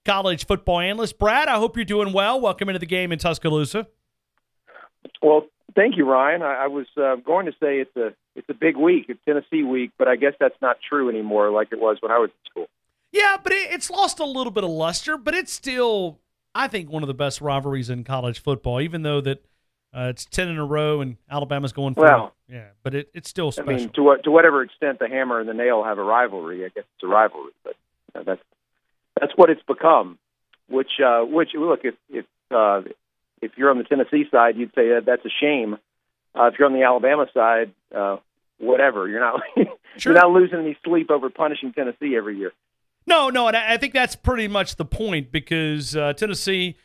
college football analyst. Brad, I hope you're doing well. Welcome into the game in Tuscaloosa. Well, thank you, Ryan. I was going to say it's a big week. It's Tennessee week, but I guess that's not true anymore like it was when I was in school. Yeah, but it's lost a little bit of luster, but it's still, I think, one of the best rivalries in college football, even though that it's 10 in a row and Alabama's going for well, yeah, but it's still special. I mean, to whatever extent the hammer and the nail have a rivalry, I guess it's a rivalry, but that's what it's become. Which look, if you're on the Tennessee side, you'd say that's a shame. If you're on the Alabama side, whatever. You're not Sure. you're not losing any sleep over punishing Tennessee every year. No, and I think that's pretty much the point because Tennessee,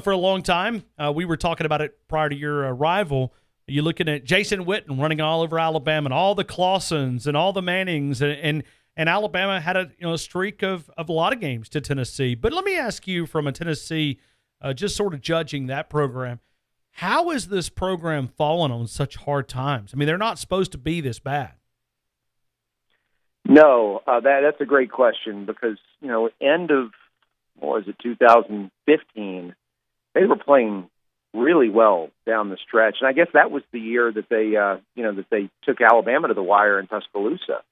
for a long time, we were talking about it prior to your rival. You're looking at Jason Witten running all over Alabama and all the Clausens and all the Mannings, and Alabama had a streak of a lot of games to Tennessee. But let me ask you from a Tennessee, just sort of judging that program, how has this program fallen on such hard times? I mean, they're not supposed to be this bad. No, that's a great question because, end of, 2015, they were playing really well down the stretch. And I guess that was the year that they took Alabama to the wire in Tuscaloosa.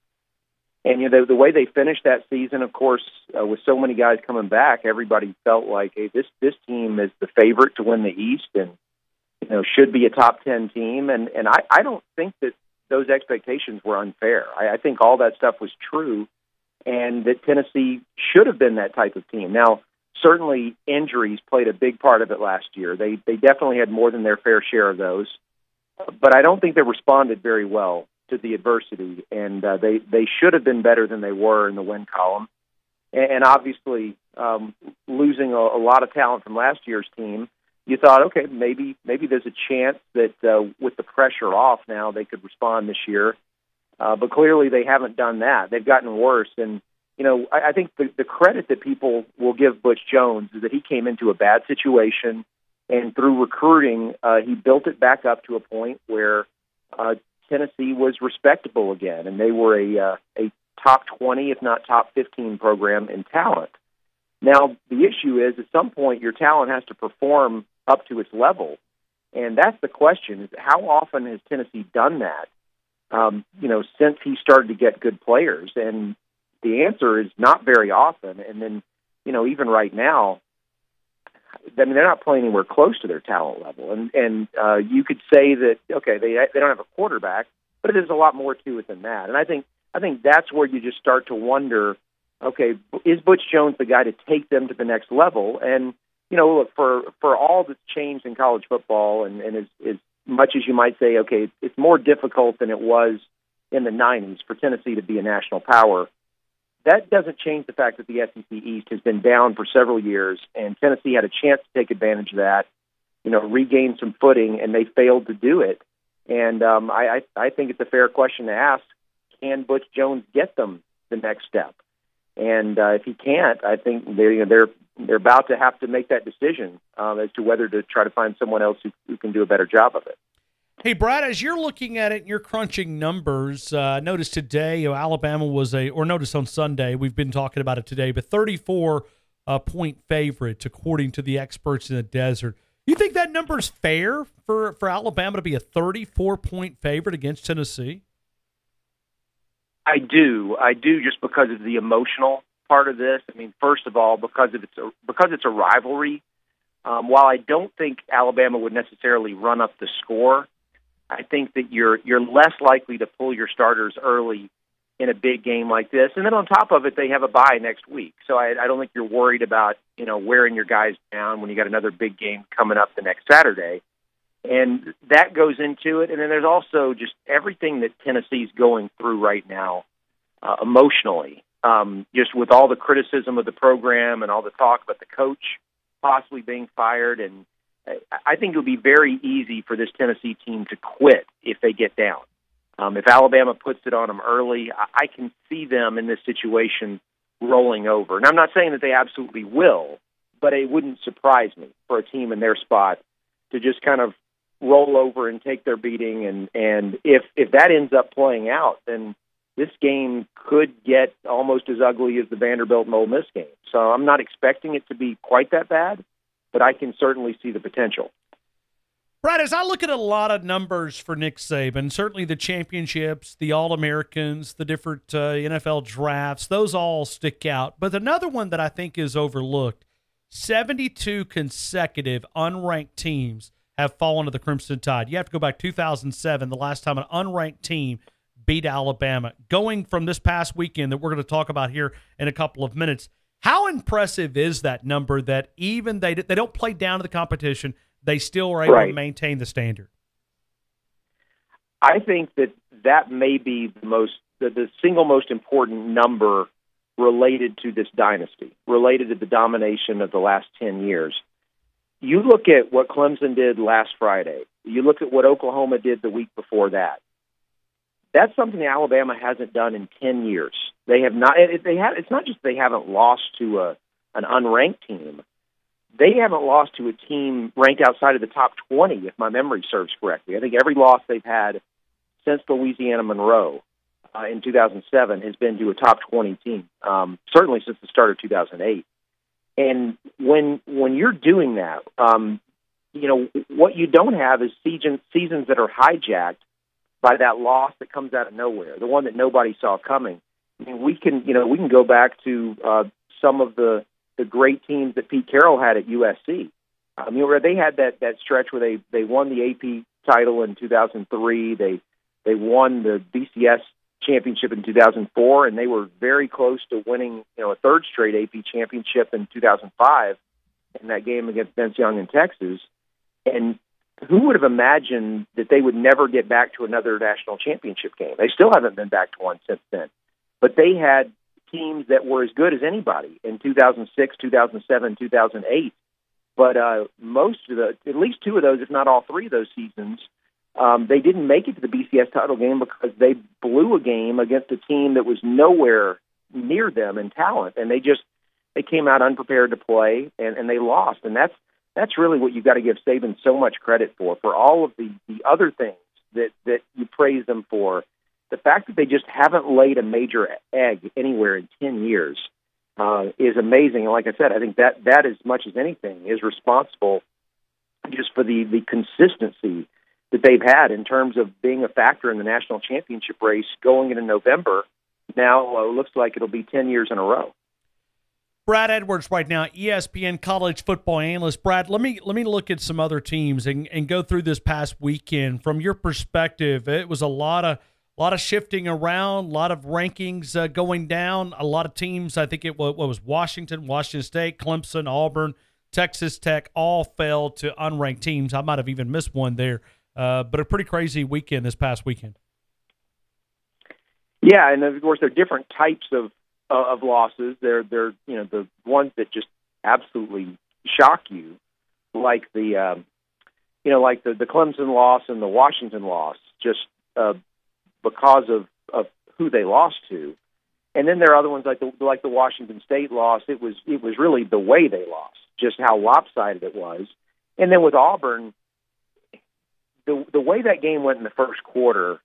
And, the way they finished that season, of course, with so many guys coming back, everybody felt like, hey, this team is the favorite to win the East and, should be a top 10 team. And I don't think that those expectations were unfair. I think all that stuff was true and that Tennessee should have been that type of team. Now, certainly injuries played a big part of it last year. They definitely had more than their fair share of those, but I don't think they responded very well to the adversity, and they should have been better than they were in the win column. And obviously, losing a lot of talent from last year's team, you thought, okay, maybe there's a chance that with the pressure off now, they could respond this year. But clearly they haven't done that. They've gotten worse. And, I think the credit that people will give Butch Jones is that he came into a bad situation, and through recruiting, he built it back up to a point where Tennessee was respectable again, and they were a top 20, if not top 15 program in talent. Now, the issue is at some point your talent has to perform up to its level, and that's the question, is how often has Tennessee done that, since he started to get good players? And the answer is not very often. And then, even right now, I mean, they're not playing anywhere close to their talent level. And you could say that, okay, they don't have a quarterback, but there's a lot more to it than that. And I think that's where you just start to wonder, okay, is Butch Jones the guy to take them to the next level? And, look, for all that's changed in college football, and as much as you might say, okay, it's more difficult than it was in the 90s for Tennessee to be a national power, that doesn't change the fact that the SEC East has been down for several years, and Tennessee had a chance to take advantage of that, regain some footing, and they failed to do it. And I think it's a fair question to ask, can Butch Jones get them the next step? And if he can't, I think they're about to have to make that decision as to whether to try to find someone else who can do a better job of it. Hey, Brad, as you're looking at it and you're crunching numbers, notice today Alabama was notice on Sunday, we've been talking about it today, but 34-point favorite according to the experts in the desert. You think that number's fair for Alabama to be a 34-point favorite against Tennessee? I do just because of the emotional part of this. I mean, first of all, because it's a rivalry. While I don't think Alabama would necessarily run up the score, I think that you're less likely to pull your starters early in a big game like this. And then on top of it, they have a bye next week. So I don't think you're worried about, wearing your guys down when you got another big game coming up the next Saturday. And that goes into it. And then there's also just everything that Tennessee's going through right now emotionally, just with all the criticism of the program and all the talk about the coach possibly being fired. And I think it would be very easy for this Tennessee team to quit if they get down. If Alabama puts it on them early, I can see them in this situation rolling over. And I'm not saying that they absolutely will, but it wouldn't surprise me for a team in their spot to just kind of roll over and take their beating. And if that ends up playing out, then this game could get almost as ugly as the Vanderbilt and Ole Miss game. So I'm not expecting it to be quite that bad, but I can certainly see the potential. Brad, as I look at a lot of numbers for Nick Saban, certainly the championships, the All-Americans, the different NFL drafts, those all stick out. But another one that I think is overlooked, 72 consecutive unranked teams have fallen to the Crimson Tide. You have to go back 2007, the last time an unranked team beat Alabama. Going from this past weekend that we're going to talk about here in a couple of minutes, how impressive is that number that even they don't play down to the competition, they still are able to maintain the standard? I think that may be the single most important number related to this dynasty, related to the domination of the last 10 years. You look at what Clemson did last Friday. You look at what Oklahoma did the week before that. That's something Alabama hasn't done in 10 years. They have not. It's not just they haven't lost to an unranked team. They haven't lost to a team ranked outside of the top 20, if my memory serves correctly. I think every loss they've had since the Louisiana Monroe in 2007 has been to a top 20 team, certainly since the start of 2008. And when you're doing that, what you don't have is seasons that are hijacked by that loss that comes out of nowhere, the one that nobody saw coming. I mean, we can go back to some of the great teams that Pete Carroll had at USC. Where they had that stretch where they won the AP title in 2003. They won the BCS championship in 2004, and they were very close to winning a third straight AP championship in 2005 in that game against Vince Young in Texas. And who would have imagined that they would never get back to another national championship game? They still haven't been back to one since then. But they had teams that were as good as anybody in 2006, 2007, 2008. But at least two of those, if not all three of those seasons, they didn't make it to the BCS title game because they blew a game against a team that was nowhere near them in talent, and they came out unprepared to play, and they lost. And that's really what you've got to give Saban so much credit for all of the other things that you praise them for. The fact that they just haven't laid a major egg anywhere in 10 years is amazing. And like I said, I think that as much as anything is responsible just for the consistency that they've had in terms of being a factor in the national championship race going into November. Now looks like it'll be 10 years in a row. Brad Edwards right now, ESPN college football analyst. Brad, let me look at some other teams and go through this past weekend. From your perspective, it was a lot of shifting around, a lot of rankings going down. A lot of teams, I think it was Washington State, Clemson, Auburn, Texas Tech, all fell to unranked teams. I might have even missed one there, but a pretty crazy weekend this past weekend. Yeah, and of course there are different types of losses. They're the ones that just absolutely shock you, like the Clemson loss and the Washington loss, just because of who they lost to. And then there are other ones like the Washington State loss. It was really the way they lost, just how lopsided it was. And then with Auburn, the way that game went in the first quarter,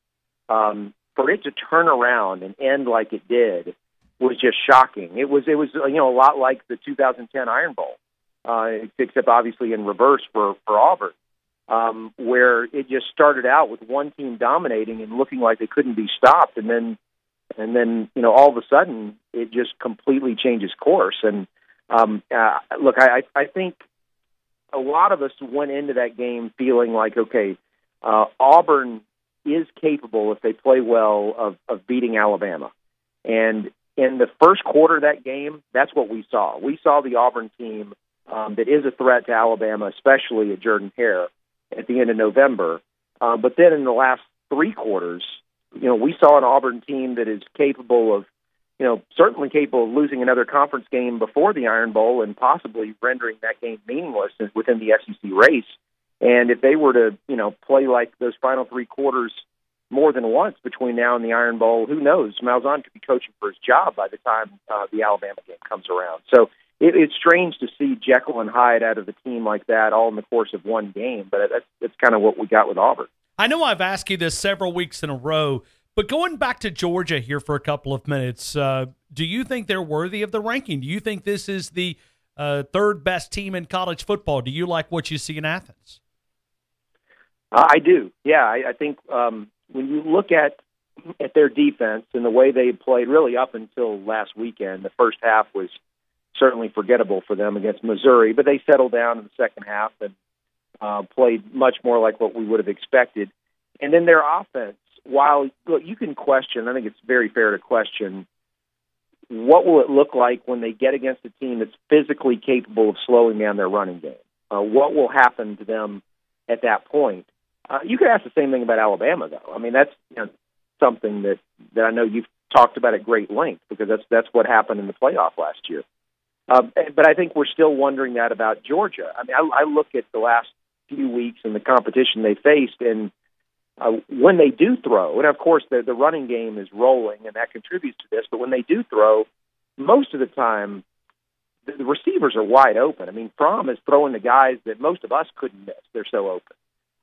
for it to turn around and end like it did was just shocking. It was a lot like the 2010 Iron Bowl, except obviously in reverse for Auburn, where it just started out with one team dominating and looking like they couldn't be stopped, and then all of a sudden it just completely changes course. And look, I think a lot of us went into that game feeling like, okay, Auburn is capable, if they play well, of beating Alabama. And in the first quarter of that game, that's what we saw. We saw the Auburn team that is a threat to Alabama, especially at Jordan-Hare at the end of November. But then in the last three quarters, we saw an Auburn team that is capable of, certainly capable of losing another conference game before the Iron Bowl and possibly rendering that game meaningless within the SEC race. And if they were to, play like those final three quarters more than once between now and the Iron Bowl, who knows? Malzahn could be coaching for his job by the time the Alabama game comes around. So it's strange to see Jekyll and Hyde out of the team like that all in the course of one game, but that's kind of what we got with Auburn. I know I've asked you this several weeks in a row, But going back to Georgia here for a couple of minutes, do you think they're worthy of the ranking? Do you think this is the third best team in college football? Do you like what you see in Athens? I do. Yeah, I think when you look at their defense and the way they played really up until last weekend, the first half was certainly forgettable for them against Missouri, but they settled down in the second half and played much more like what we would have expected. And then their offense, while look, you can question, I think it's very fair to question, what will it look like when they get against a team that's physically capable of slowing down their running game? What will happen to them at that point? You could ask the same thing about Alabama, though. I mean, that's something that I know you've talked about at great length, because that's what happened in the playoff last year. But I think we're still wondering that about Georgia. I mean, I look at the last few weeks and the competition they faced, and when they do throw, and of course the running game is rolling, and that contributes to this, but when they do throw, most of the time the receivers are wide open. I mean, Fromm is throwing to guys that most of us couldn't miss. They're so open.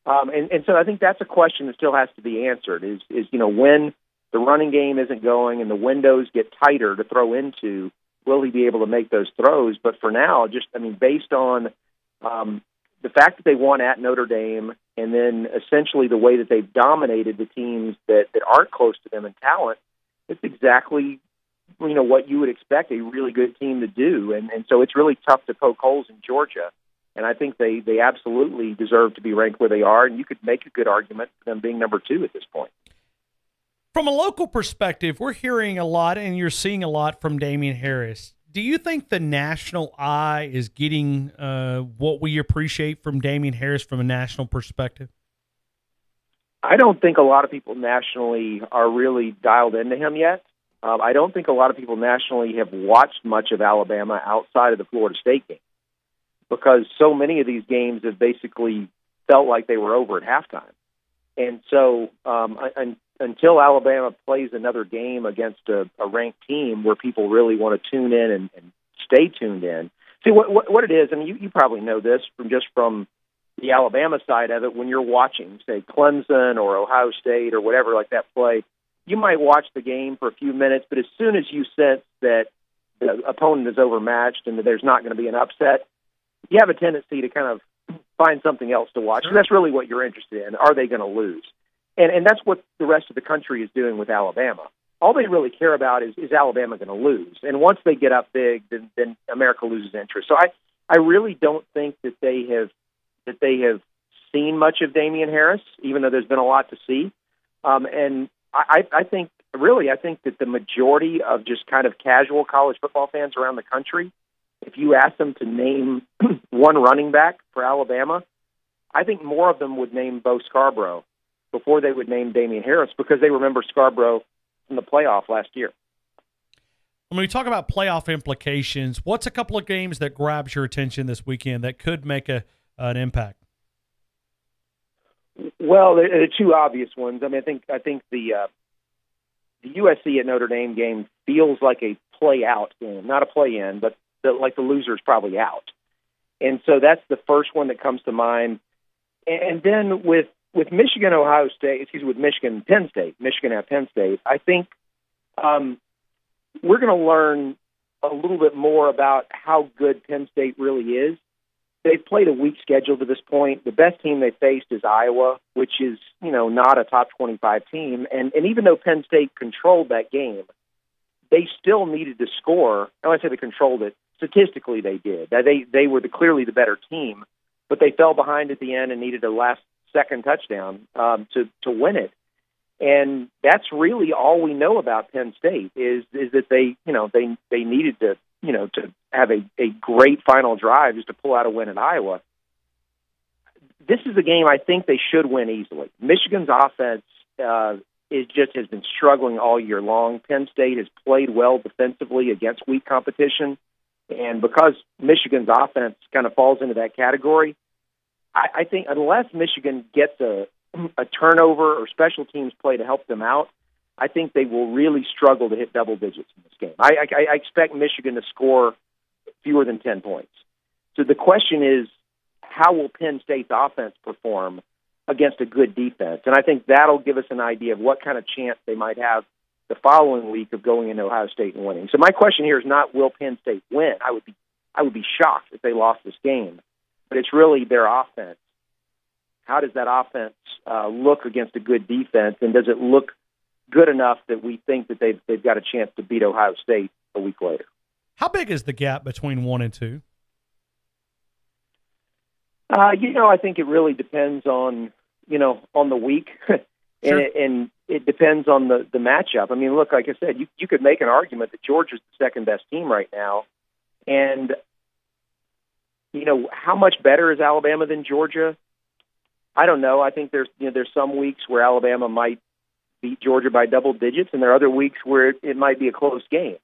And so I think that's a question that still has to be answered, is when the running game isn't going and the windows get tighter to throw into, will he be able to make those throws? But for now, based on the fact that they won at Notre Dame, and then essentially the way that they've dominated the teams that aren't close to them in talent, it's exactly what you would expect a really good team to do. And so it's really tough to poke holes in Georgia. And I think they absolutely deserve to be ranked where they are, and you could make a good argument for them being number 2 at this point. From a local perspective, we're hearing a lot, and you're seeing a lot from Damien Harris. Do you think the national eye is getting what we appreciate from Damien Harris from a national perspective? I don't think a lot of people nationally are really dialed into him yet. I don't think a lot of people nationally have watched much of Alabama outside of the Florida State game, because so many of these games have basically felt like they were over at halftime. And so until Alabama plays another game against a ranked team where people really want to tune in and stay tuned in. See, what it is, I mean, you probably know this from the Alabama side of it. When you're watching, say, Clemson or Ohio State or whatever like that play, you might watch the game for a few minutes, but as soon as you sense that the opponent is overmatched and that there's not going to be an upset, you have a tendency to kind of find something else to watch. And that's really what you're interested in. Are they going to lose? And that's what the rest of the country is doing with Alabama. All they really care about is Alabama going to lose? And once they get up big, then America loses interest. So I really don't think that they have seen much of Damien Harris, even though there's been a lot to see. And I think that the majority of just kind of casual college football fans around the country, if you ask them to name one running back for Alabama, I think more of them would name Bo Scarborough before they would name Damien Harris, because they remember Scarborough from the playoff last year. When we talk about playoff implications, what's a couple of games that grabs your attention this weekend that could make an impact? Well, the two obvious ones. I mean, I think the USC at Notre Dame game feels like a play-out game, not a play-in, but like the loser's probably out. And so that's the first one that comes to mind. And then with Michigan, Ohio State, with Michigan, Penn State, Michigan at Penn State, I think we're going to learn a little bit more about how good Penn State really is. They've played a weak schedule to this point. The best team they faced is Iowa, which is, not a top 25 team. And even though Penn State controlled that game, they still needed to score. I don't want to say they controlled it. Statistically, they did. They were clearly the better team, but they fell behind at the end and needed a last-second touchdown to win it. And that's really all we know about Penn State is that they needed to have a great final drive just to pull out a win in Iowa. This is a game I think they should win easily. Michigan's offense has been struggling all year long. Penn State has played well defensively against weak competition. And because Michigan's offense kind of falls into that category, I think unless Michigan gets a turnover or special teams play to help them out, I think they will really struggle to hit double digits in this game. I expect Michigan to score fewer than 10 points. So the question is, how will Penn State's offense perform against a good defense. And I think that'll give us an idea of what kind of chance they might have the following week of going into Ohio State and winning. So my question here is not, will Penn State win? I would be shocked if they lost this game. But it's really their offense. How does that offense look against a good defense, and does it look good enough that we think that they've got a chance to beat Ohio State a week later? How big is the gap between 1 and 2? I think it really depends on the week, Sure. and it depends on the matchup. I mean, look, like I said, you could make an argument that Georgia's the second best team right now, and how much better is Alabama than Georgia? I don't know. I think there's some weeks where Alabama might beat Georgia by double digits, and there are other weeks where it might be a close game.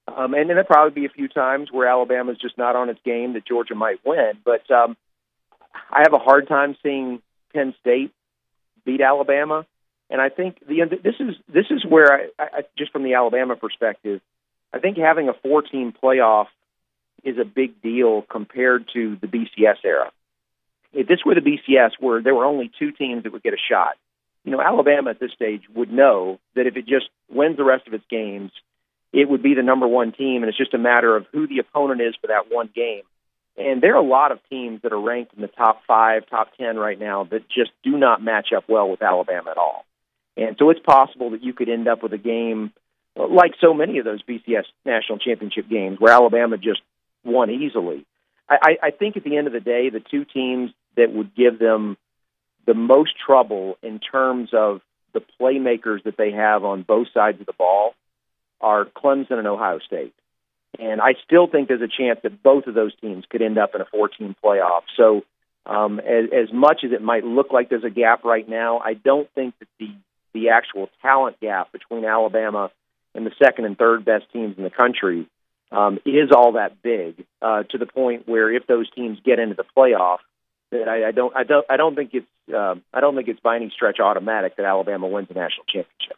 And then there'll probably be a few times where Alabama's just not on its game that Georgia might win. But I have a hard time seeing Penn State beat Alabama, and I think this is where I just from the Alabama perspective, I think having a 4-team playoff is a big deal compared to the BCS era. If this were the BCS where there were only 2 teams that would get a shot, Alabama at this stage would know that if it just wins the rest of its games, it would be the number 1 team, and it's just a matter of who the opponent is for that one game. And there are a lot of teams that are ranked in the top 5, top 10 right now that just do not match up well with Alabama at all. And so it's possible that you could end up with a game like so many of those BCS national championship games where Alabama just won easily. I think at the end of the day, the 2 teams that would give them the most trouble in terms of the playmakers that they have on both sides of the ball are Clemson and Ohio State. And I still think there's a chance that both of those teams could end up in a 4-team playoff. So as much as it might look like there's a gap right now, I don't think that the actual talent gap between Alabama and the second and third best teams in the country is all that big to the point where if those teams get into the playoff, that I don't think it's by any stretch automatic that Alabama wins the national championship.